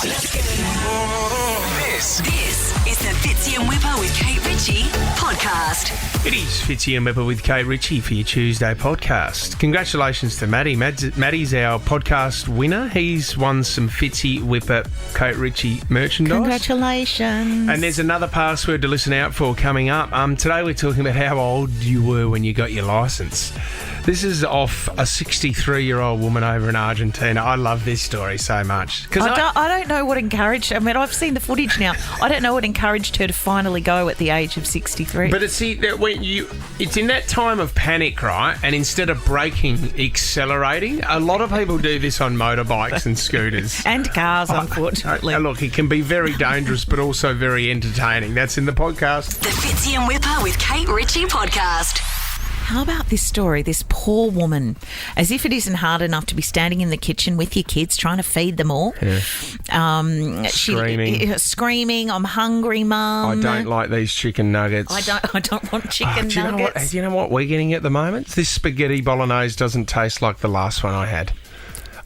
This is the Fitzy and Wippa with Kate Ritchie podcast. It is Fitzy and Wippa with Kate Ritchie for your Tuesday podcast. Congratulations to Maddie. Maddie's our podcast winner. He's won some Fitzy, Wippa, Kate Ritchie merchandise. Congratulations. And there's another password to listen out for coming up. Today we're talking about how old you were when you got your licence. This is off a 63-year-old woman over in Argentina. I love this story so much. I don't know what encouraged her. I mean, I've seen the footage now. I don't know what encouraged her to finally go at the age of 63. But it's in that time of panic, right? And instead of braking, accelerating. A lot of people do this on motorbikes and scooters. And cars, unfortunately. Look, it can be very dangerous, but also very entertaining. That's in the podcast. The Fitzy and Wippa with Kate Ritchie podcast. How about this story? This poor woman, as if it isn't hard enough to be standing in the kitchen with your kids trying to feed them all. Yeah. Screaming, I'm hungry, Mum. I don't like these chicken nuggets. I don't want chicken nuggets. Do you know what we're getting at the moment? This spaghetti bolognese doesn't taste like the last one I had.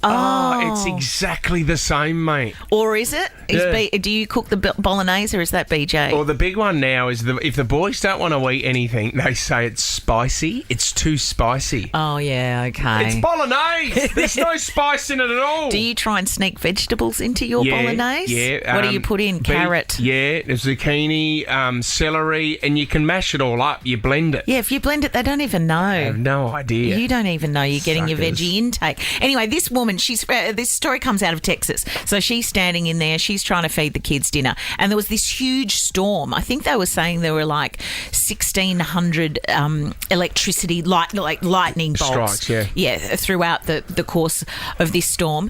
Oh, it's exactly the same, mate. Or is it? Do you cook the bolognese or is that BJ? Well, the big one now is if the boys don't want to eat anything, they say it's spicy. It's too spicy. Oh, yeah, okay. It's bolognese. There's no spice in it at all. Do you try and sneak vegetables into your bolognese? Yeah. What do you put in? Carrot? There's zucchini, celery, and you can mash it all up. You blend it. Yeah, if you blend it, they don't even know. I have no idea. You don't even know you're getting your veggie intake. Anyway, this woman, this story comes out of Texas. So she's standing in there. She's trying to feed the kids dinner. And there was this huge storm. I think they were saying there were like 1,600 electricity, lightning bolts. Strikes, yeah, throughout the course of this storm.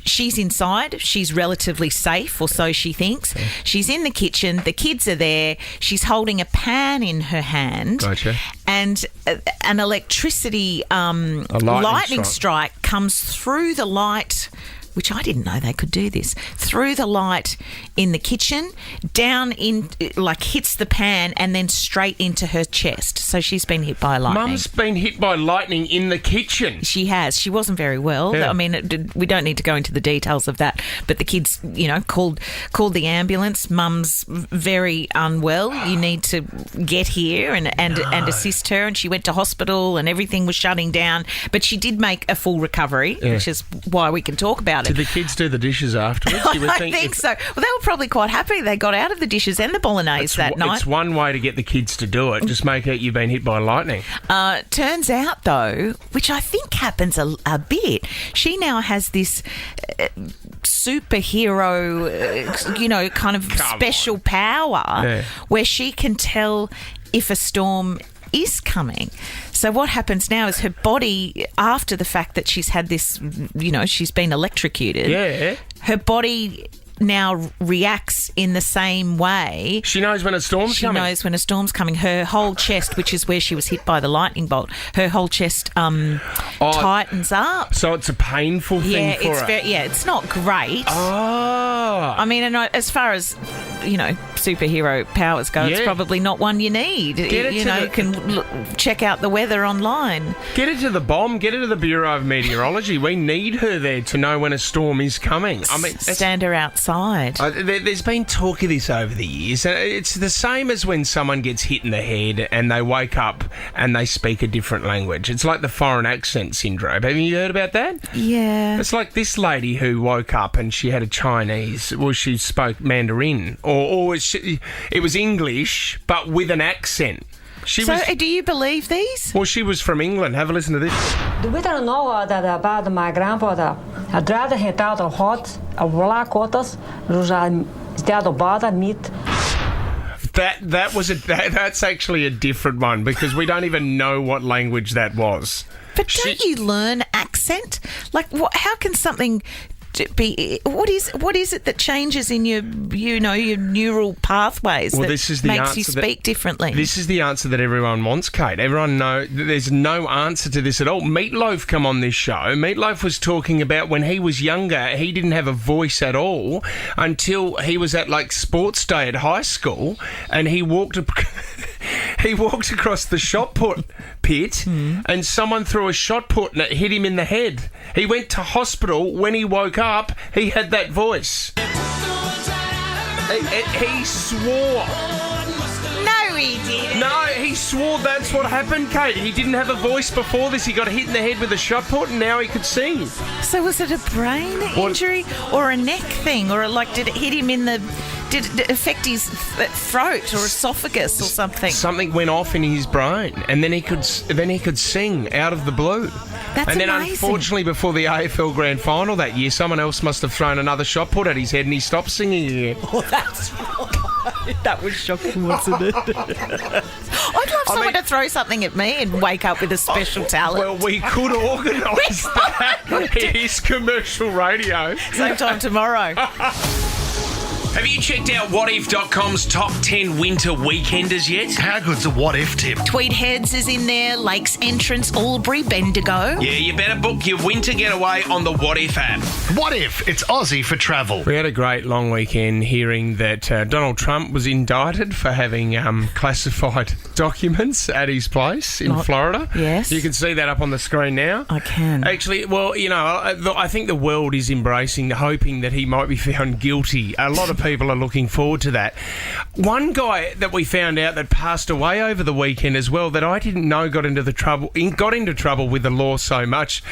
She's inside. She's relatively safe, or so she thinks. Yeah. She's in the kitchen. The kids are there. She's holding a pan in her hand. Gotcha. And an electricity lightning strike comes through the light, which I didn't know they could do this, through the light in the kitchen, down in, hits the pan and then straight into her chest. So she's been hit by lightning. Mum's been hit by lightning in the kitchen. She has. She wasn't very well. Yeah. I mean, we don't need to go into the details of that, but the kids, called the ambulance. Mum's very unwell. You need to get here and assist her. And she went to hospital and everything was shutting down. But she did make a full recovery, which is why we can talk about it. Did the kids do the dishes afterwards? I think so. Well, they were probably quite happy. They got out of the dishes and the bolognese that night. It's one way to get the kids to do it. Just make out you've been hit by lightning. Turns out, though, which I think happens a bit, she now has this superhero, kind of special power where she can tell if a storm is coming. So what happens now is her body, after the fact that she's had this, she's been electrocuted, her body now reacts in the same way. She knows when a storm's coming. She knows when a storm's coming. Her whole chest, which is where she was hit by the lightning bolt, her whole chest tightens up. So it's a painful thing for her. It's not great. Oh. I mean, as far as, superhero powers go, it's probably not one you need. You can check out the weather online. Get her to the BOM, get her to the Bureau of Meteorology. We need her there to know when a storm is coming. I mean, stand her outside. There's been talk of this over the years. It's the same as when someone gets hit in the head and they wake up and they speak a different language. It's like the foreign accent syndrome. Have you heard about that? Yeah. It's like this lady who woke up and she had a Chinese, she spoke Mandarin, or it was English but with an accent. Do you believe these? Well, she was from England. Have a listen to this. We don't know that about my grandfather. I'd rather hit out of hot, a black waters, instead of bother meat. That's actually a different one because we don't even know what language that was. But don't you learn accent? How can something be? What is it that changes in your neural pathways that makes you speak differently? This is the answer that everyone wants, Kate. Everyone knows there's no answer to this at all. Meatloaf come on this show. Meatloaf was talking about when he was younger, he didn't have a voice at all until he was at sports day at high school, and he walked across the shot pit and someone threw a shot put and it hit him in the head. He went to hospital. When he woke up, he had that voice. He swore. No, he didn't. No, he swore that's what happened, Kate. He didn't have a voice before this. He got hit in the head with a shot put and now he could sing. So was it a brain injury or a neck thing? Or did it hit him in the... Did it affect his throat or esophagus or something? Something went off in his brain and then he could sing out of the blue. That's and then amazing. Unfortunately before the AFL Grand Final that year, someone else must have thrown another shot put at his head and he stopped singing again. Oh, that's right. That was shocking, wasn't it? I'd love someone to throw something at me and wake up with a special talent. Well, we could organise that. Here's commercial radio. Same time tomorrow. Have you checked out whatif.com's top 10 winter weekenders yet? How good's a what if tip? Tweed Heads is in there, Lakes Entrance, Albury, Bendigo. Yeah, you better book your winter getaway on the What If app. What if it's Aussie for travel? We had a great long weekend hearing that Donald Trump was indicted for having classified documents at his place in Florida. Yes. You can see that up on the screen now. I can. Actually, well, I think the world is embracing, hoping that he might be found guilty. A lot of people are looking forward to that. One guy that we found out that passed away over the weekend as well that I didn't know got into trouble with the law so much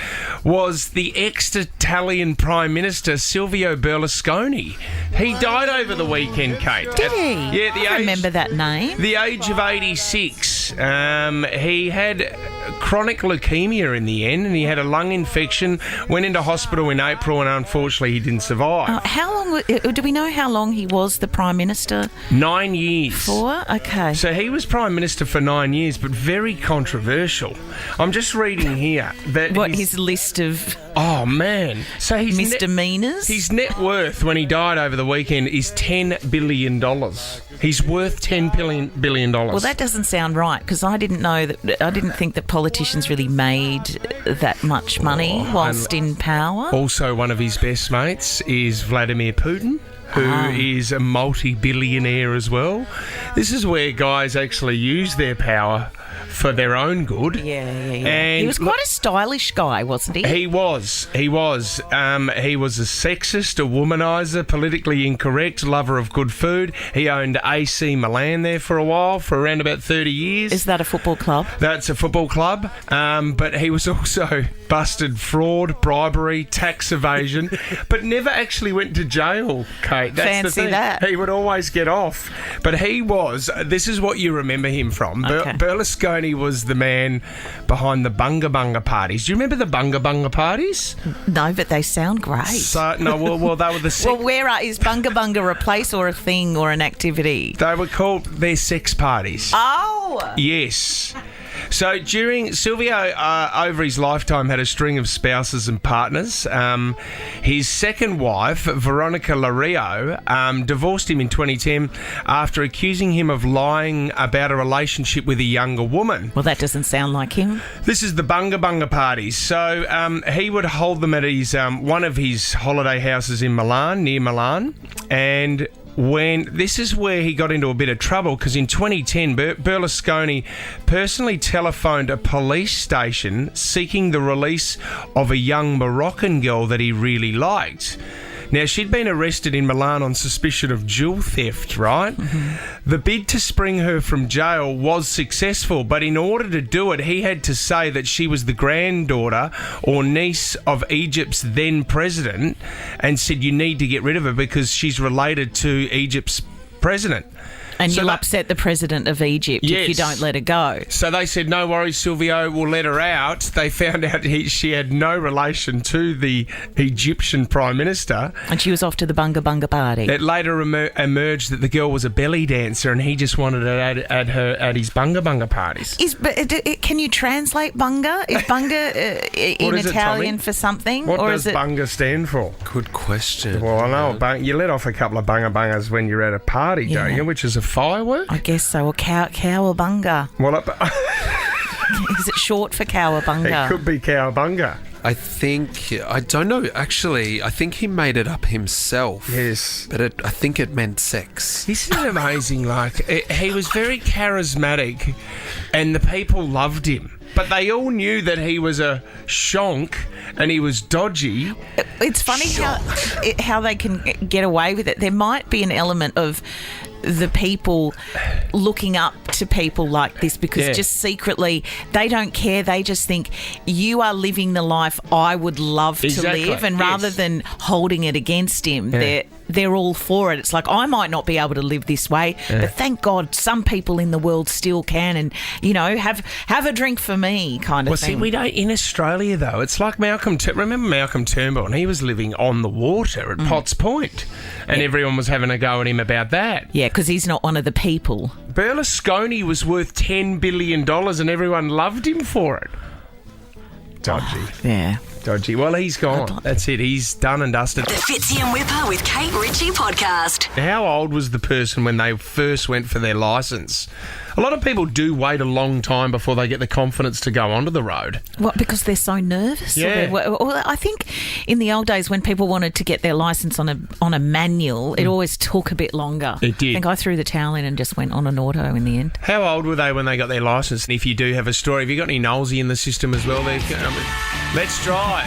was the ex-Italian Prime Minister Silvio Berlusconi. He died over the weekend, Kate. Did he? Yeah, I remember that name. The age of 86. He had chronic leukemia in the end and he had a lung infection, went into hospital in April and unfortunately he didn't survive. How long, do we know how long he was the Prime Minister? 9 years. For? Okay. So he was Prime Minister for 9 years, but very controversial. I'm just reading here that... his list of... Oh, man. So his misdemeanors? His net worth when he died over the weekend is $10 billion. He's worth $10 billion. Well, that doesn't sound right because I didn't think that politicians really made that much money whilst in power. Also, one of his best mates is Vladimir Putin, who is a multi-billionaire as well. This is where guys actually use their power for their own good. Yeah. And he was quite a stylish guy, wasn't he? He was. He was a sexist, a womanizer, politically incorrect, lover of good food. He owned AC Milan there for a while, for around about 30 years. Is that a football club? That's a football club. But he was also busted fraud, bribery, tax evasion, but never actually went to jail, Kate. That's Fancy the thing. that. He would always get off. But he was, this is what you remember him from. Okay. Berlusconi was the man behind the Bunga Bunga parties. Do you remember the Bunga Bunga parties? No, but they sound great. So, no, well, they were the... Well, is Bunga Bunga a place or a thing or an activity? They were called their sex parties. Oh! Yes. So Silvio, over his lifetime, had a string of spouses and partners. His second wife, Veronica Lario, divorced him in 2010 after accusing him of lying about a relationship with a younger woman. Well, that doesn't sound like him. This is the Bunga Bunga parties. So he would hold them at his one of his holiday houses in Milan, near Milan, and... This is where he got into a bit of trouble because in 2010, Berlusconi personally telephoned a police station seeking the release of a young Moroccan girl that he really liked. Now, she'd been arrested in Milan on suspicion of jewel theft, right? Mm-hmm. The bid to spring her from jail was successful, but in order to do it, he had to say that she was the granddaughter or niece of Egypt's then president and said you need to get rid of her because she's related to Egypt's president. And you'll upset the president of Egypt if you don't let her go. So they said, no worries, Silvio, we'll let her out. They found out she had no relation to the Egyptian Prime Minister. And she was off to the Bunga Bunga party. It later emerged that the girl was a belly dancer and he just wanted it at his Bunga Bunga parties. Can you translate Bunga? Is Bunga in Italian for something? What does Bunga stand for? Good question. Well, I know. You let off a couple of Bunga Bungas when you're at a party, don't you? Which is a firework? I guess so. Or cowabunga. Well, is it short for cowabunga? It could be cowabunga. I don't know, actually. I think he made it up himself. Yes. But I think it meant sex. Isn't it amazing? He was very charismatic and the people loved him. but they all knew that he was a shonk and he was dodgy. It's funny how they can get away with it. There might be an element of the people looking up to people like this because just secretly they don't care. They just think you are living the life I would love to live, and rather than holding it against him, they're all for it. It's like, I might not be able to live this way, but thank God some people in the world still can, and have a drink for me kind of thing. See, we don't in Australia though. It's like remember Malcolm Turnbull, and he was living on the water at Potts Point, and everyone was having a go at him about that. Yeah, because he's not one of the people. Berlusconi was worth $10 billion and everyone loved him for it. Dodgy. Dodgy. Well, he's gone. That's it. He's done and dusted. The Fitzy and Wippa with Kate Ritchie podcast. How old was the person when they first went for their licence? A lot of people do wait a long time before they get the confidence to go onto the road. What, because they're so nervous? Yeah. Well, I think in the old days when people wanted to get their licence on a manual, it always took a bit longer. It did. I think I threw the towel in and just went on an auto in the end. How old were they when they got their licence? And if you do have a story, have you got any nosy in the system as well? Let's drive.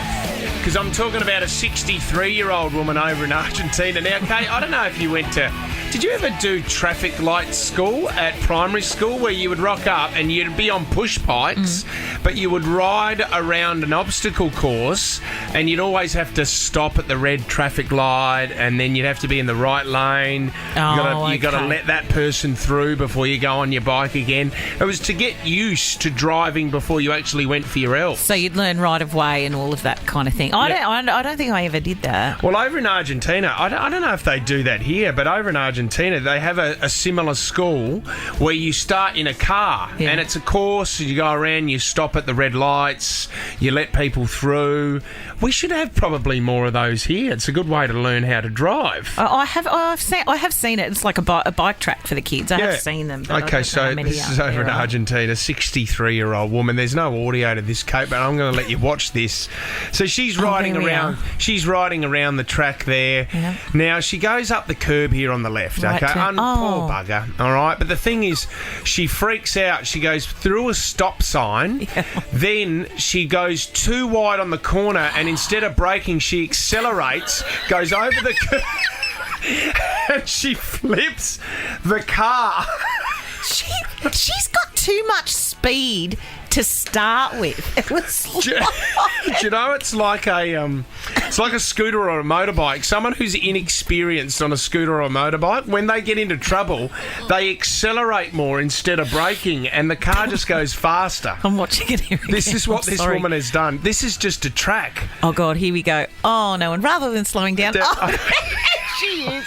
Because I'm talking about a 63-year-old woman over in Argentina. Now, Kate, I don't know if you went to... Did you ever do traffic light school at primary school where you would rock up and you'd be on push bikes, but you would ride around an obstacle course and you'd always have to stop at the red traffic light and then you'd have to be in the right lane. You got to let that person through before you go on your bike again. It was to get used to driving before you actually went for your L. So you'd learn right of way and all of that kind of thing. I don't think I ever did that. Well, over in Argentina, I don't know if they do that here, but over in Argentina, they have a similar school where you start in a car and it's a course, you go around, you stop at the red lights, you let people through. We should have probably more of those here. It's a good way to learn how to drive. I have seen it. It's like a bike track for the kids. I have seen them. Okay, so this is over in Argentina, 63-year-old woman. There's no audio to this, Kate, but I'm going to let you watch this. So she's riding around. She's riding around the track there. Yeah. Now she goes up the curb here on the left. Right, okay, poor bugger. All right, but the thing is, she freaks out. She goes through a stop sign. Yeah. Then she goes too wide on the corner, and instead of braking, she accelerates, goes over the curb, and she flips the car. She's got too much speed to start with. It was do you know, it's like a scooter or a motorbike. Someone who's inexperienced on a scooter or a motorbike, when they get into trouble, they accelerate more instead of braking, and the car just goes faster. I'm watching it here again. This is what this woman has done. This is just a track. Oh, God, here we go. Oh, no, and rather than slowing down... She is.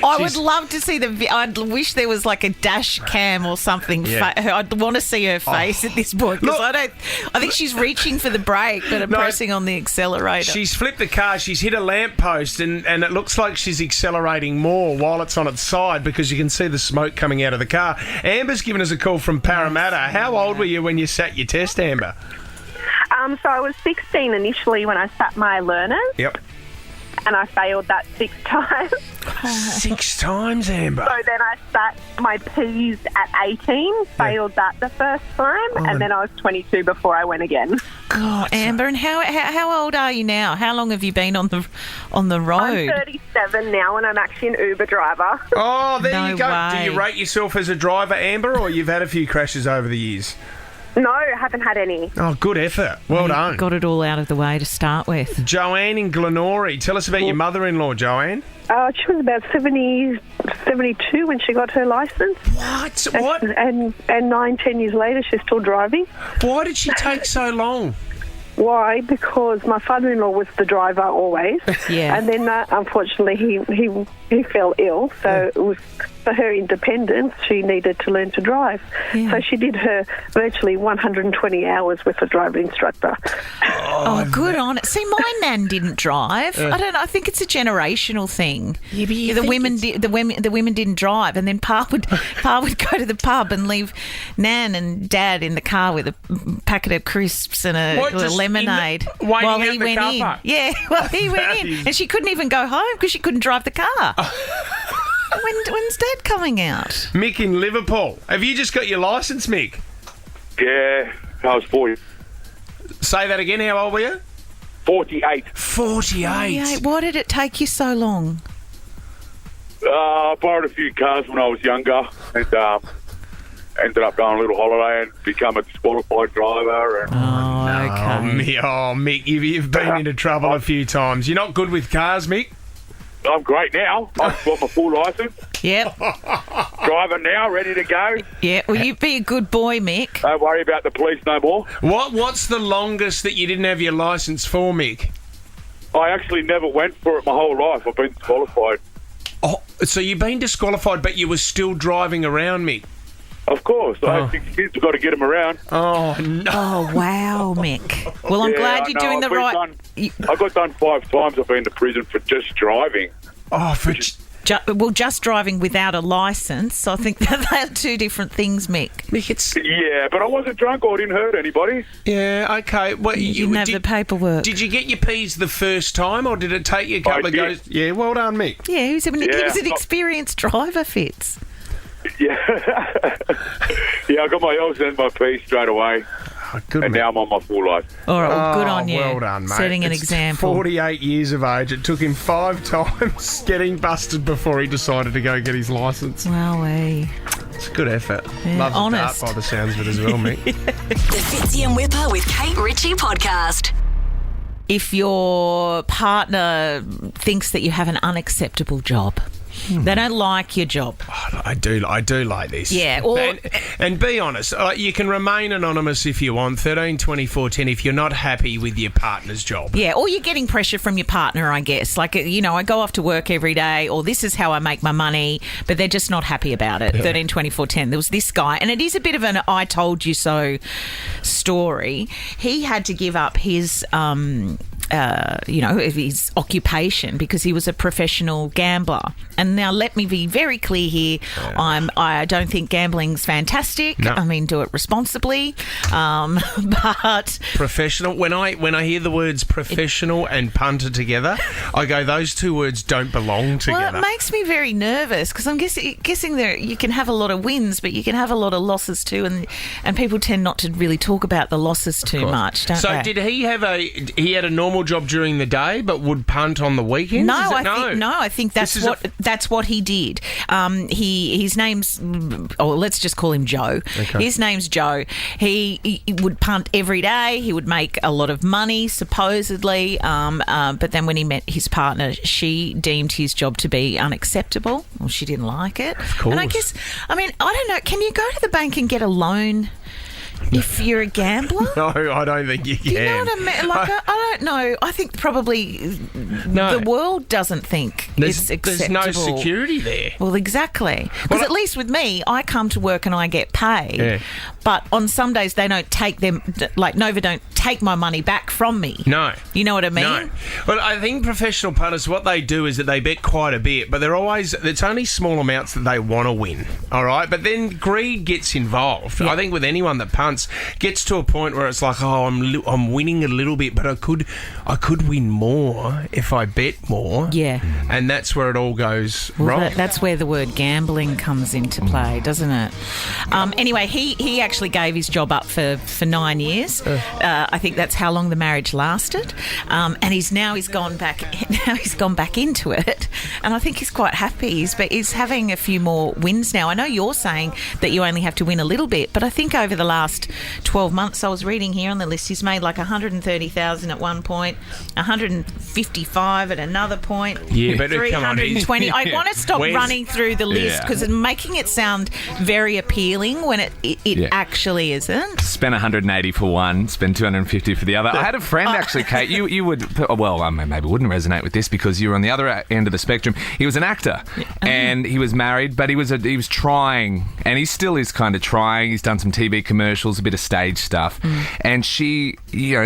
I would love to see I'd wish there was like a dash cam or something. Yeah. I'd want to see her face at this point because I think she's reaching for the brake but pressing on the accelerator. She's flipped the car. She's hit a lamppost and it looks like she's accelerating more while it's on its side because you can see the smoke coming out of the car. Amber's given us a call from Parramatta. How old were you when you sat your test, Amber? So I was 16 initially when I sat my learners. Yep. And I failed that 6 times. 6 times, Amber? So then I sat my P's at 18, failed that the first time, and then I was 22 before I went again. God, Amber, and how old are you now? How long have you been on the road? I'm 37 now, and I'm actually an Uber driver. Oh, there you go. Way. Do you rate yourself as a driver, Amber, or you've had a few crashes over the years? No, I haven't had any. Oh, good effort. Well done. Got it all out of the way to start with. Joanne in Glenorrey. Tell us about your mother-in-law, Joanne. She was about 72 when she got her licence. What? And 9-10 years later, she's still driving. Why did she take so long? Why? Because my father-in-law was the driver always. Yeah. And then, unfortunately, he fell ill. So it was for her independence, she needed to learn to drive. Yeah. So she did her virtually 120 hours with a driving instructor. Oh, good on it. See, my nan didn't drive. I don't know. I think it's a generational thing. Yeah, the women didn't drive, and then Pa would go to the pub and leave Nan and Dad in the car with a packet of crisps and a lemonade while he went in. Yeah, well, he went in, and she couldn't even go home because she couldn't drive the car. When's Dad coming out? Mick in Liverpool. Have you just got your licence, Mick? Yeah, I was 40. Say that again. How old were you? 48. 48. Why did it take you so long? I borrowed a few cars when I was younger and ended up going on a little holiday and become a disqualified driver. And Okay. Mick, you've been into trouble a few times. You're not good with cars, Mick. I'm great now. I've got my full licence. Yep. Driving now, ready to go. Yeah, well, you be a good boy, Mick. Don't worry about the police no more. What's the longest that you didn't have your licence for, Mick? I actually never went for it my whole life. I've been disqualified. Oh, so you've been disqualified, but you were still driving around, Mick? Of course. I have 6 kids. I've got to get them around. Oh, no. Oh, wow, Mick. Well, I'm glad you're doing the right... I got done 5 times. I've been to prison for just driving. Oh, for... just driving without a licence. So I think they're two different things, Mick. Mick, it's... Yeah, but I wasn't drunk or I didn't hurt anybody. Yeah, okay. Well, you didn't have the paperwork. Did you get your P's the first time, or did it take you a couple of goes? Yeah, well done, Mick. Yeah, he was an experienced driver, Fitz. Yeah. Yeah, I got my L's and my P's straight away. Oh, good, and now I'm on my full life. All right, well, good on you. Well done, mate. Setting an example. 48 years of age. It took him 5 times getting busted before he decided to go get his licence. Wowee. It's a good effort. Yeah, Loves honest. a dart by the sounds of it as well, Mick. The Fitzy and Wippa with Kate Ritchie podcast. If your partner thinks that you have an unacceptable job, they don't like your job. Oh, I do like this. Yeah. And be honest, you can remain anonymous if you want. 13 24 10 if you're not happy with your partner's job. Yeah, or you're getting pressure from your partner, I guess. Like, you know, I go off to work every day, or this is how I make my money, but they're just not happy about it. 13 24 10. There was this guy, and it is a bit of an I told you so story. He had to give up his... his occupation because he was a professional gambler. And now let me be very clear here. I don't think gambling's fantastic. No. I mean, do it responsibly. But professional. When I hear the words professional and punter together, I go, those two words don't belong together. Well, it makes me very nervous because I'm guessing there you can have a lot of wins, but you can have a lot of losses too, and people tend not to really talk about the losses too much, don't they? So did he have a normal job during the day, but would punt on the weekends? I think that's what he did. His name's, let's just call him Joe. Okay. His name's Joe. He would punt every day. He would make a lot of money, supposedly. But then when he met his partner, she deemed his job to be unacceptable. Well, she didn't like it. Of course. And I guess, I don't know. Can you go to the bank and get a loan if you're a gambler? No, I don't think you can. You know what I mean? Like, I don't know. I think probably the world doesn't think it's acceptable. There's no security there. Well, exactly. Because at least with me, I come to work and I get paid. Yeah. But on some days, they don't take them, like Nova don't take my money back from me. No. You know what I mean? No. Well, I think professional punters, what they do is that they bet quite a bit, but it's only small amounts that they want to win, all right? But then greed gets involved. Yeah. I think with anyone that punts, gets to a point where it's like, I'm winning a little bit, but I could win more if I bet more. Yeah. And that's where it all goes wrong. That's where the word gambling comes into play, doesn't it? Anyway, he actually gave his job up for 9 years. I think that's how long the marriage lasted. And he's gone back into it, and I think he's quite happy. He's having a few more wins now. I know you're saying that you only have to win a little bit, but I think over the last 12 months, I was reading here on the list, he's made like 130,000 at one point, 155 at another point. Yeah, but 320. I want to stop running through the list because it's making it sound very appealing when it actually isn't. Spend 180 for one, spend 250 for the other. I had a friend actually, Kate. You would maybe wouldn't resonate with this because you were on the other end of the spectrum. He was an actor and he was married, but he was trying, and he still is kind of trying. He's done some TV commercials, a bit of stage stuff, and she,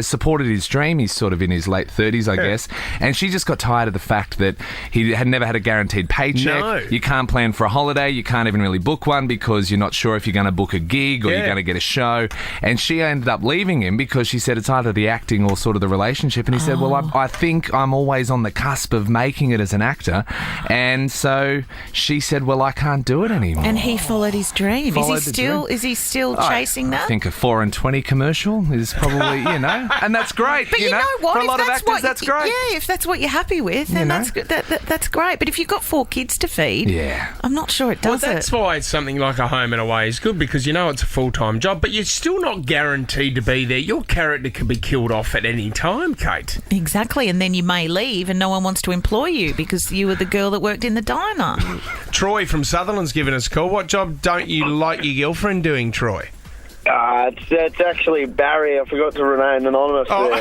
supported his dream. He's sort of in his late 30s, I guess, and she just got tired of the fact that he had never had a guaranteed paycheck. No. You can't plan for a holiday. You can't even really book one because you're not sure if you're going to book a gig or you're going to get a show. And she ended up leaving him because she said it's either the acting or sort of the relationship. And he said, well, I think I'm always on the cusp of making it as an actor. And so she said, well, I can't do it anymore. And he followed his dream. Is he still chasing that? think a 4 and 20 commercial is probably, and that's great. But you know what? For a If lot of that's actors, that's great. Yeah, if that's what you're happy with, then that's good. That's great. But if you've got 4 kids to feed, I'm not sure it does that's why something like a home and away is good, because it's a full-time job, but you're still not guaranteed to be there. Your character could be killed off at any time, Kate. Exactly, and then you may leave and no one wants to employ you because you were the girl that worked in the diner. Troy from Sutherland's given us a call. What job don't you like your girlfriend doing, Troy? It's actually Barry. I forgot to remain anonymous there.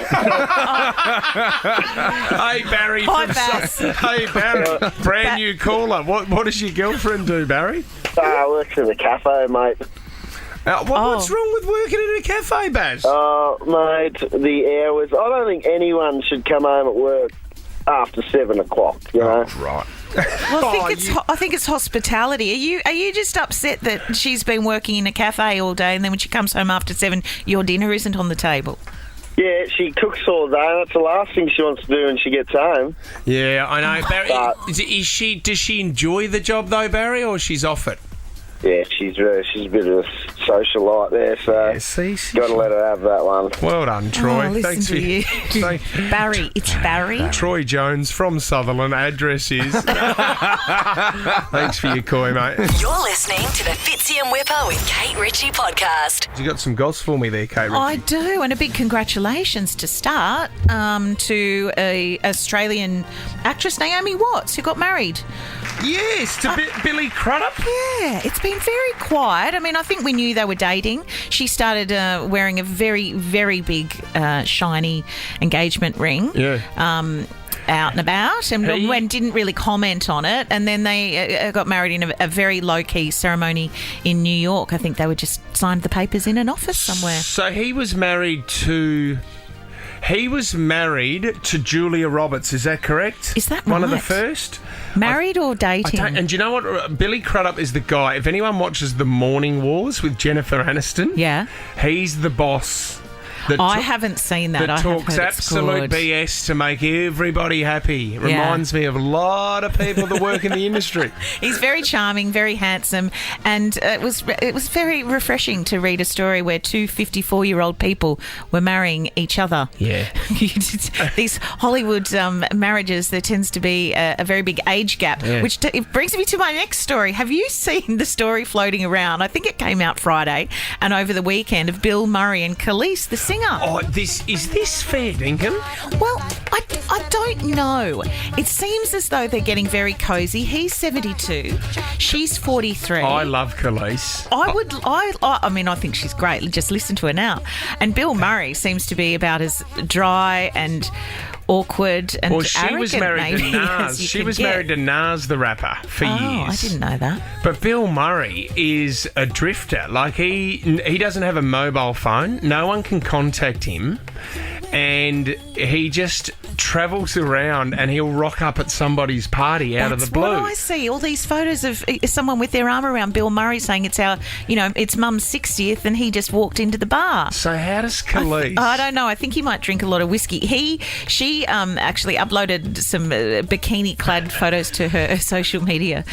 Hey, Barry. Hi, Bass. Hey, Barry. Brand new caller. What does your girlfriend do, Barry? Works in a cafe, mate. What's wrong with working in a cafe, Baz? Mate, the hours. I don't think anyone should come home at work after 7 o'clock, know? Right. Well, I think it's hospitality. Are you just upset that she's been working in a cafe all day and then when she comes home after 7, your dinner isn't on the table? Yeah, she cooks all day. That's the last thing she wants to do when she gets home. Yeah, I know. Barry, does she enjoy the job though, Barry, or she's off it? Yeah, she's a bit of a socialite there, so got to let her have that one. Well done, Troy. Thanks for you. Barry, it's Barry. Troy Jones from Sutherland. Address is. Thanks for your coy, mate. You're listening to the Fitzy and Wippa with Kate Ritchie podcast. You got some goss for me there, Kate Ritchie? I do, and a big congratulations to start to a Australian actress, Naomi Watts, who got married. Yes, to Billy Crudup. Yeah, it's been very quiet. I mean, I think we knew they were dating. She started wearing a very, very big, shiny engagement ring. Yeah. Out and about, and didn't really comment on it. And then they got married in a very low-key ceremony in New York. I think they were just signed the papers in an office somewhere. So he was married to Julia Roberts, is that correct? Is that one right? of the first? Married or dating? And do you know what? Billy Crudup is the guy. If anyone watches The Morning Wars with Jennifer Aniston, he's the boss. I haven't seen that. That talks absolute BS to make everybody happy. It reminds me of a lot of people that work in the industry. He's very charming, very handsome, and it was very refreshing to read a story where 2 54-year-old people were marrying each other. Yeah. These Hollywood marriages, there tends to be a very big age gap, which it brings me to my next story. Have you seen the story floating around? I think it came out Friday and over the weekend of Bill Murray and Khalees, the singer. Oh, is this fair, Dinkum? Well, I don't know. It seems as though they're getting very cosy. He's 72, she's 43. I love Khalees. I mean, I think she's great. Just listen to her now. And Bill Murray seems to be about as dry and awkward and she was married to Nas. She was married to Nas, the rapper, for years. I didn't know that. But Bill Murray is a drifter. Like, he doesn't have a mobile phone. No one can contact him. And he just travels around and he'll rock up at somebody's party out of the blue. That's what I see. All these photos of someone with their arm around Bill Murray saying it's it's Mum's 60th and he just walked into the bar. So how does Khalees? I don't know. I think he might drink a lot of whiskey. She actually uploaded some bikini-clad photos to her social media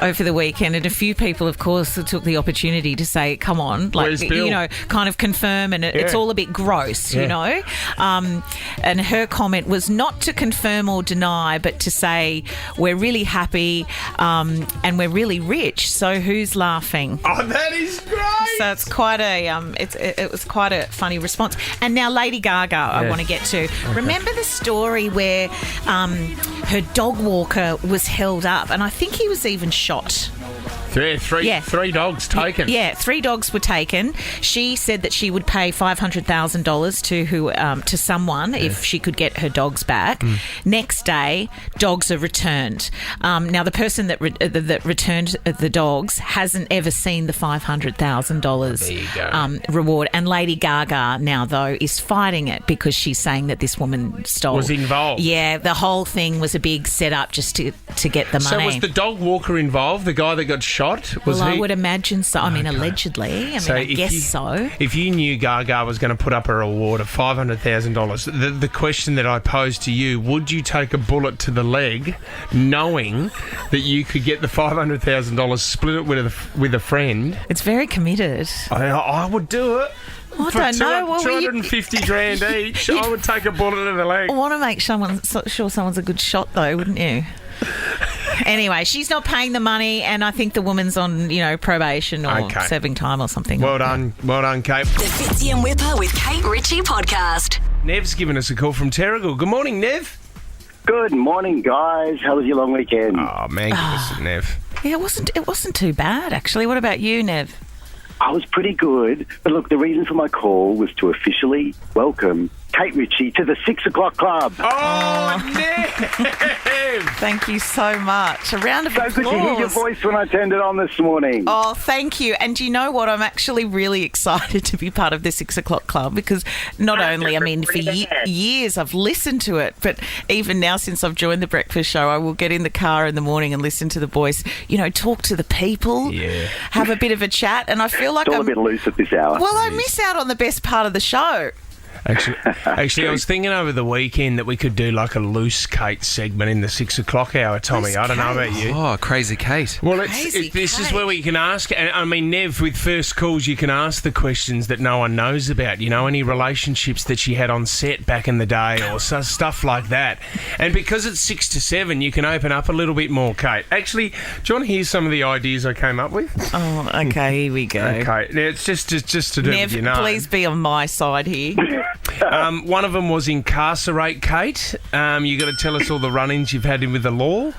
over the weekend, and a few people, of course, took the opportunity to say, "Come on, where's Bill?" Kind of confirm, and it's all a bit gross, you know." And her comment was not to confirm or deny, but to say, we're really happy and we're really rich, so who's laughing? Oh, that is great! So it's quite it was quite a funny response. And now Lady Gaga, I want to get to. Okay. Remember the story where her dog walker was held up, and I think he was even shot. Three dogs taken. Yeah, 3 dogs were taken. She said that she would pay $500,000 to someone if she could get her dogs back. Next day, dogs are returned. Now, the person that returned the dogs hasn't ever seen the $500,000 reward. And Lady Gaga now, though, is fighting it because she's saying that this woman was involved. Yeah, the whole thing was a big setup just to get the money. So was the dog walker involved? The guy that got shot? I would imagine so. I mean, allegedly. I guess so. If you knew Gaga was going to put up a reward of $500,000 $500,000. The question that I posed to you, would you take a bullet to the leg knowing that you could get the $500,000, split it with a friend? It's very committed. I would do it. I don't know. Well, 250 grand each. I would take a bullet to the leg. I want to make sure someone's a good shot, though, wouldn't you? Anyway, she's not paying the money, and I think the woman's on, probation or serving time or something. Well done, Kate. The Fitzy and Wippa with Kate Ritchie podcast. Nev's given us a call from Terrigal. Good morning, Nev. Good morning, guys. How was your long weekend? Oh, magnificent, Nev. Yeah, it wasn't too bad, actually. What about you, Nev? I was pretty good. But look, the reason for my call was to officially welcome Kate Ritchie to the 6 o'clock club. Oh, Nev! Thank you so much. A round of applause. So good to hear your voice when I turned it on this morning. Oh, thank you. And do you know what? I'm actually really excited to be part of the 6 o'clock club because not only, for years I've listened to it, but even now since I've joined the breakfast show, I will get in the car in the morning and listen to the boys, talk to the people, have a bit of a chat, and I feel like I'm a bit loose at this hour. Well, I miss out on the best part of the show. Actually, I was thinking over the weekend that we could do like a loose Kate segment in the 6 o'clock hour, Tommy. Loose I don't know Kate. about you. Oh, Crazy Kate. Well, this is where we can ask. I mean, Nev, with first calls, you can ask the questions that no one knows about. Any relationships that she had on set back in the day or stuff like that. And because it's 6 to 7, you can open up a little bit more, Kate. Actually, do you want to hear some of the ideas I came up with? Oh, okay, here we go. Okay, now it's just to do Nev, with please be on my side here. One of them was incarcerate Kate. You got to tell us all the run-ins you've had in with the law.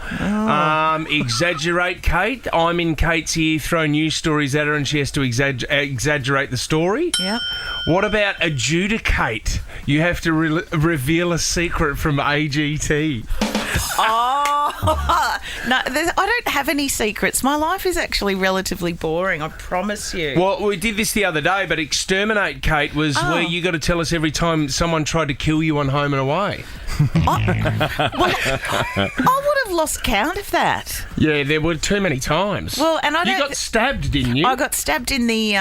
Exaggerate Kate. I'm in Kate's ear, throw news stories at her, and she has to exaggerate the story. Yep. What about adjudicate? You have to reveal a secret from AGT. Oh, no, I don't have any secrets. My life is actually relatively boring, I promise you. Well, we did this the other day, but exterminate Kate was where you got to tell us every time someone tried to kill you on Home and Away. I would have lost count of that. Yeah, there were too many times. Well, and you got stabbed, didn't you? I got stabbed in the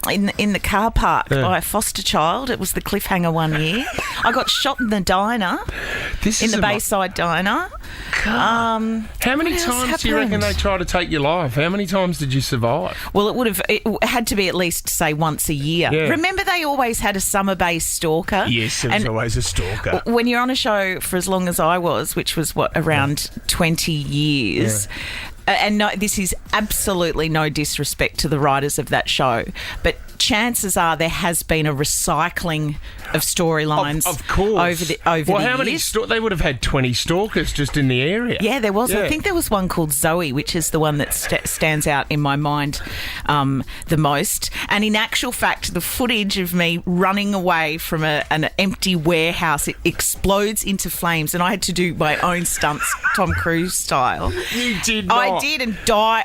in the car park by a foster child. It was the cliffhanger one year. I got shot in the diner, in the Bayside diner. How many times do you reckon they try to take your life? How many times did you survive? Well, it had to be at least, say, once a year. Yeah. Remember they always had a summer-based stalker? Yes, there was always a stalker. When you're on a show for as long as I was, which was, around 20 years... And no, this is absolutely no disrespect to the writers of that show, but chances are there has been a recycling of storylines. Of course. Over the how years. many? They would have had 20 stalkers just in the area. Yeah, there was. Yeah. I think there was one called Zoe, which is the one that stands out in my mind the most. And in actual fact, the footage of me running away from an empty warehouse, it explodes into flames, and I had to do my own stunts, Tom Cruise style. You did not. I did, and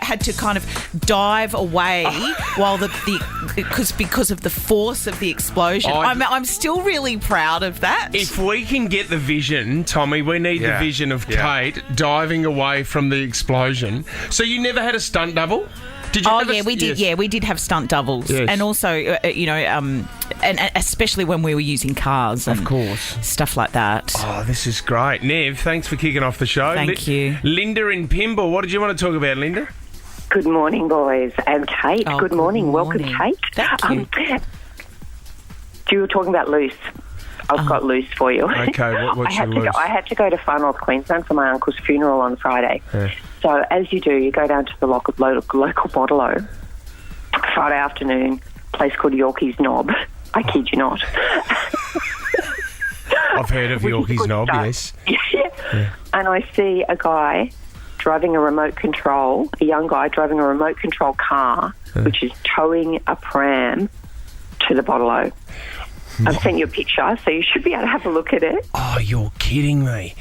had to kind of dive away while because of the force of the explosion. I'm still really proud of that. If we can get the vision, Tommy, we need the vision of Kate diving away from the explosion. So you never had a stunt double? Did you we did. Yeah, we did have stunt doubles, and also, and especially when we were using cars, and of course, stuff like that. Oh, this is great, Nev. Thanks for kicking off the show. Thank you, Linda in Pymble. What did you want to talk about, Linda? Good morning, boys, and Kate. Oh, good morning. Welcome, Kate. Thank you. You were talking about loose. I've got loose for you. Okay, what's your loose? I had to go to Far North Queensland for my uncle's funeral on Friday. Yeah. So as you do, you go down to the local bottle-o, Friday afternoon, place called Yorkie's Knob. I kid you not. I've heard of Yorkie's Knob, yes. Yeah. And I see a guy driving a young guy driving a remote control car, which is towing a pram to the bottle-o. I've sent you a picture, so you should be able to have a look at it. Oh, you're kidding me.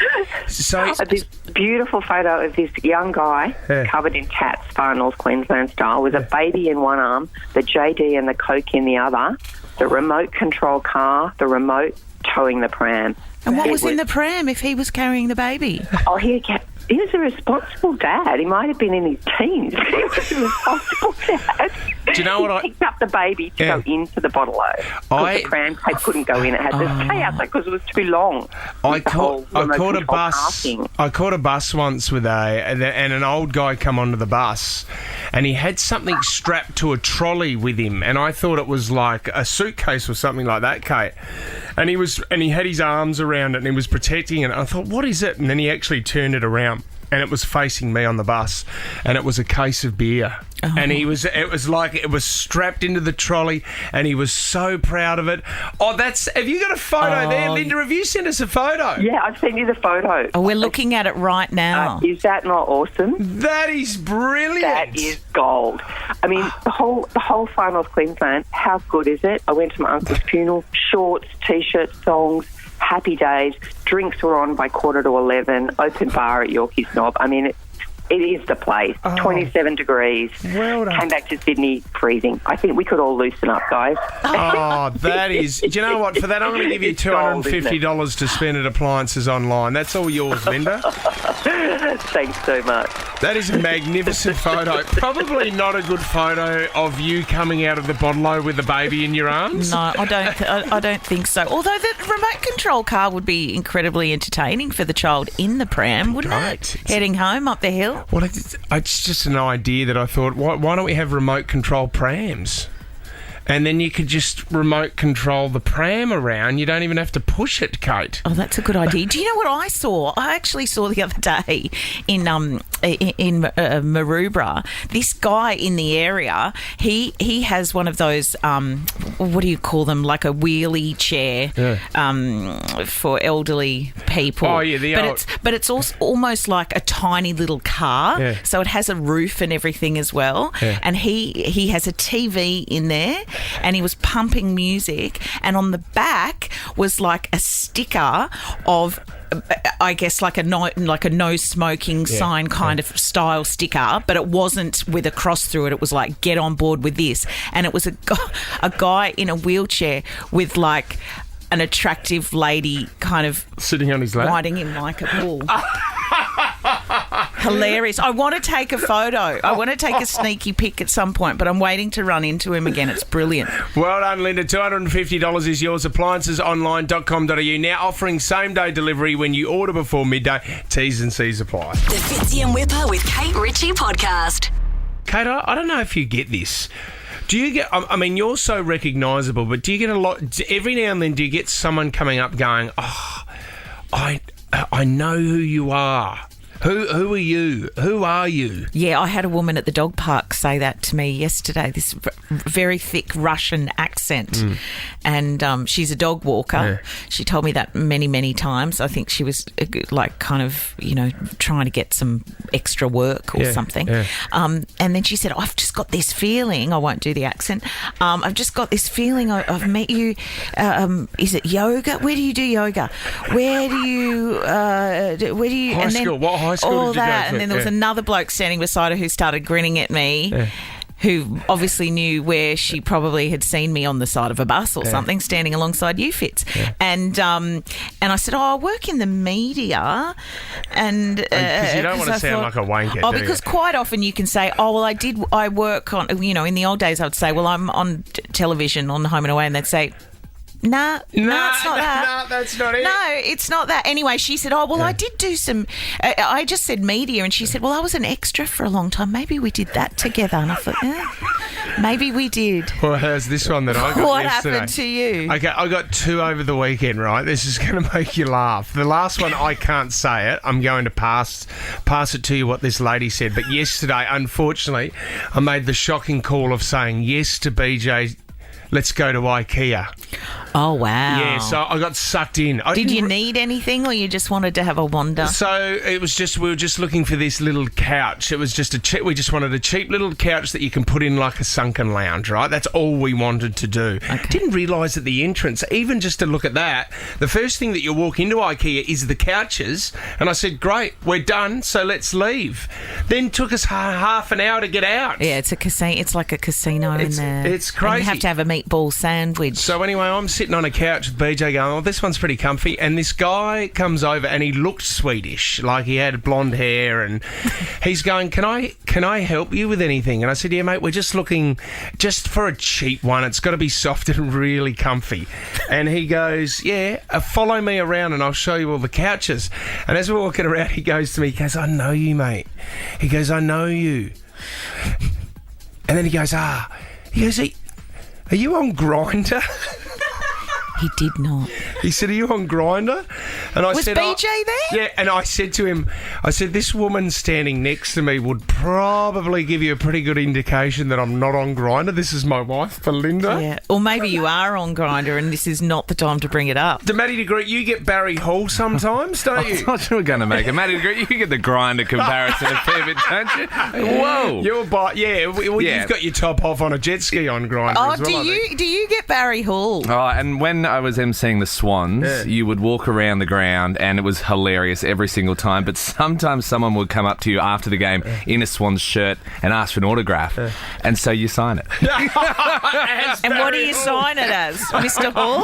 So this beautiful photo of this young guy covered in tats, Far North Queensland style, with a baby in one arm, the JD and the Coke in the other, the remote control car, the remote towing the pram. And what was in the pram if he was carrying the baby? Oh, he was a responsible dad. He might have been in his teens, but he was a responsible dad. Do you know what He picked up the baby to go into the bottle-o. The pram Kate couldn't go in. It had to stay outside because it was too long. I caught a bus. Passing. I caught a bus once with and an old guy come onto the bus, and he had something strapped to a trolley with him, and I thought it was like a suitcase or something like that, Kate. And he had his arms around it, and he was protecting it. I thought, what is it? And then he actually turned it around, and it was facing me on the bus, and it was a case of beer. Oh. And it was strapped into the trolley, and he was so proud of it. Oh, have you got a photo there, Linda? Have you sent us a photo? Yeah, I've sent you the photo. Oh, we're looking at it right now. Is that not awesome? That is brilliant. That is gold. I mean, the whole Far North Queensland, how good is it? I went to my uncle's funeral, shorts, T-shirts, songs, happy days. Drinks were on by 11:15, open bar at Yorkie's Knob. I mean, it is the place. 27 degrees. Well done. Came back to Sydney, freezing. I think we could all loosen up, guys. Oh, that is... Do you know what? For that, I'm going to give you $250 to spend at Appliances Online. That's all yours, Linda. Thanks so much. That is a magnificent photo. Probably not a good photo of you coming out of the bottle-o with the baby in your arms. No, I don't think so. Although the remote control car would be incredibly entertaining for the child in the pram, wouldn't it? Heading home up the hill. Well, it's just an idea that I thought, why don't we have remote control prams? And then you could just remote control the pram around. You don't even have to push it, Kate. Oh, that's a good idea. Do you know what I saw? I actually saw the other day in Maroubra, this guy in the area, he has one of those, what do you call them, like a wheelie chair for elderly people. Oh, yeah. But it's also almost like a tiny little car. Yeah. So it has a roof and everything as well. Yeah. And he has a TV in there, and he was pumping music, and on the back was like a sticker of, I guess, like a no smoking sign kind of style sticker, but it wasn't with a cross through it. It was like, get on board with this. And it was a guy in a wheelchair with like an attractive lady kind of sitting on his lap, riding him like a bull. Hilarious. I want to take a photo. I want to take a sneaky pic at some point, but I'm waiting to run into him again. It's brilliant. Well done, Linda. $250 is yours. Appliancesonline.com.au. Now offering same-day delivery when you order before midday. T's and C's apply. The Fitzy and Wippa with Kate Ritchie podcast. Kate, I don't know if you get this. Do you get... I mean, you're so recognisable, but do you get a lot... Every now and then, do you get someone coming up going, I know who you are. Who are you? Who are you? Yeah, I had a woman at the dog park say that to me yesterday, this very thick Russian accent. And she's a dog walker. Yeah. She told me that many, many times. I think she was like kind of, trying to get some extra work or something. Yeah. And then she said, I've just got this feeling, I won't do the accent, I've just got this feeling I've met you. Is it yoga? Where do you do yoga? Where do you... High school. What high school all did you that, go to? and then there was another bloke standing beside her who started grinning at me, who obviously knew where she probably had seen me on the side of a bus or something, standing alongside you, Fitz. And I said, I work in the media, and because you don't want to sound like a wanker. Oh, because quite often you can say, I work on, in the old days I would say, well, I'm on television on Home and Away, and they'd say, No, it's not that. No, that's not it. No, it's not that. Anyway, she said, I did do some... I just said media, and she said, well, I was an extra for a long time. Maybe we did that together. And I thought, maybe we did. Well, how's this one that I got What yesterday? happened to you? Okay, I got two over the weekend, right? This is going to make you laugh. The last one, I can't say it. I'm going to pass it to you what this lady said. But yesterday, unfortunately, I made the shocking call of saying yes to BJ... Let's go to IKEA. Oh, wow. Yeah, so I got sucked in. Did you need anything, or you just wanted to have a wander? So it was just, we were just looking for this little couch. It was just we just wanted a cheap little couch that you can put in like a sunken lounge, right? That's all we wanted to do. Okay. Didn't realise at the entrance, even just to look at that, the first thing that you walk into IKEA is the couches. And I said, great, we're done, so let's leave. Then took us half an hour to get out. Yeah, it's a casino. It's like a casino in there. It's crazy. And you have to have a meet meatball sandwich. So anyway, I'm sitting on a couch with BJ going, oh, this one's pretty comfy. And this guy comes over and he looked Swedish, like he had blonde hair. And he's going, can I help you with anything? And I said, yeah, mate, we're just looking just for a cheap one. It's got to be soft and really comfy. And he goes, yeah, follow me around and I'll show you all the couches. And as we're walking around, he goes to me, he goes, I know you, mate. He goes, I know you. And then he goes, are you on Grindr? He did not. He said, are you on Grindr? And I was said, BJ there? Yeah, and I said to him, this woman standing next to me would probably give you a pretty good indication that I'm not on Grindr. This is my wife, Belinda. Yeah, or maybe you are on Grindr and this is not the time to bring it up. To Matty DeGroot, you get Barry Hall sometimes, don't you? I thought you were going to make it. Matty DeGroot, you get the Grindr comparison a fair bit, don't you? Whoa. You've got your top off on a jet ski on Grindr as well, do you get Barry Hall? Oh, and when I was emceeing the Swans, you would walk around the ground and it was hilarious every single time, but sometimes someone would come up to you after the game in a Swans shirt and ask for an autograph, and so you sign it. And what do you sign it as? Mr. Hall?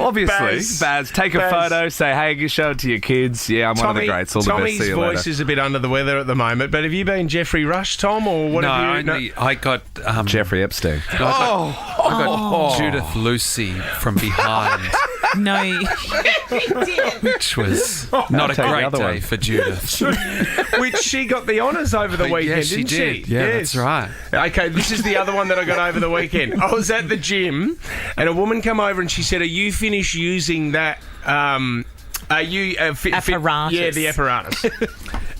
Obviously. Baz. Take a photo, say, hey, show it to your kids. Yeah, I'm one of the greats. All the best. See you later. Tommy's voice is a bit under the weather at the moment, but have you been Jeffrey Rush, Tom, or what have you... I got... Jeffrey Epstein. I got Judith Lucy from behind. No. Which was not a great day for Judith. Which she got the honours over the weekend, didn't she? Yeah, that's right. Okay, this is the other one that I got over the weekend. I was at the gym and a woman come over and she said, are you finished using that... apparatus? Yeah, the apparatus.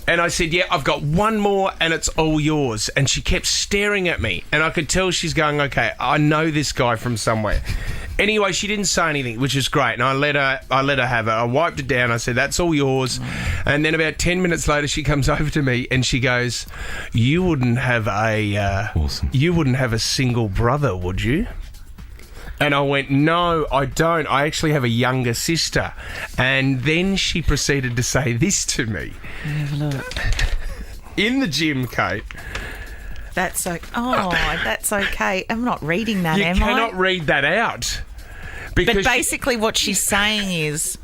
And I said, yeah, I've got one more and it's all yours. And she kept staring at me. And I could tell she's going, okay, I know this guy from somewhere. Anyway, she didn't say anything, which is great. And I let her have it. I wiped it down. I said, that's all yours. And then about 10 minutes later, she comes over to me and she goes, you wouldn't have a single brother, would you? And I went, no, I don't. I actually have a younger sister. And then she proceeded to say this to me. Have a look. In the gym, Kate. That's okay. I'm not reading that, you am I? You cannot read that out. But basically what she's saying is,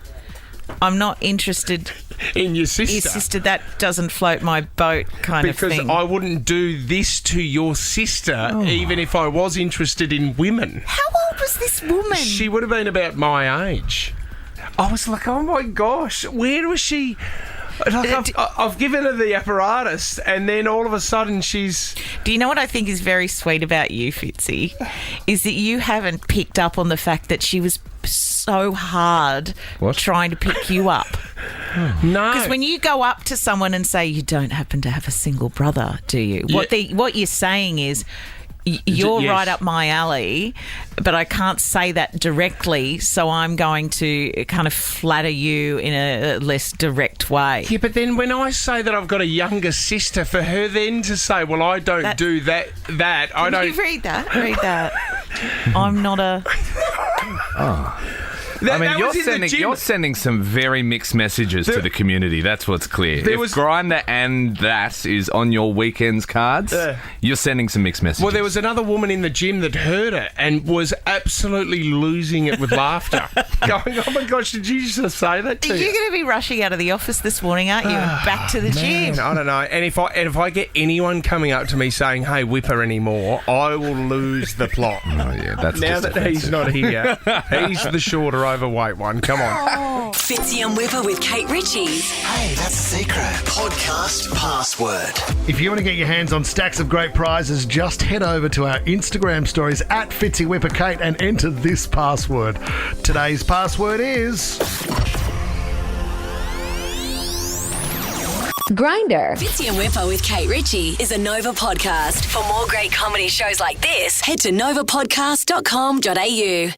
I'm not interested... in your sister. Your sister, that doesn't float my boat kind of thing. Because I wouldn't do this to your sister even if I was interested in women. How old was this woman? She would have been about my age. I was like, oh my gosh, where was she? Like, I've given her the apparatus and then all of a sudden she's... Do you know what I think is very sweet about you, Fitzy? Is that you haven't picked up on the fact that she was so hard trying to pick you up. No. Because when you go up to someone and say, you don't happen to have a single brother, do you? Yeah. What you're saying is... You're right up my alley, but I can't say that directly, so I'm going to kind of flatter you in a less direct way. Yeah, but then when I say that I've got a younger sister, for her then to say, well, I don't do that, I don't... Read that. I'm not a... You're sending some very mixed messages to the community. That's what's clear. If Grindr and that is on your weekends cards, you're sending some mixed messages. Well, there was another woman in the gym that heard it and was absolutely losing it with laughter. Going, oh my gosh, did you just say that to You're going to be rushing out of the office this morning, aren't you? Back to the gym. I don't know. And if I get anyone coming up to me saying, hey, Wippa anymore, I will lose the plot. Oh, yeah, that's now that he's not here. He's the shorter overweight one. Come on. Fitzy and Wippa with Kate Ritchie. Hey, that's a secret. Podcast password. If you want to get your hands on stacks of great prizes, just head over to our Instagram stories at Fitzy Wippa Kate and enter this password. Today's password is... Grindr. Fitzy and Wippa with Kate Ritchie is a Nova podcast. For more great comedy shows like this, head to novapodcast.com.au.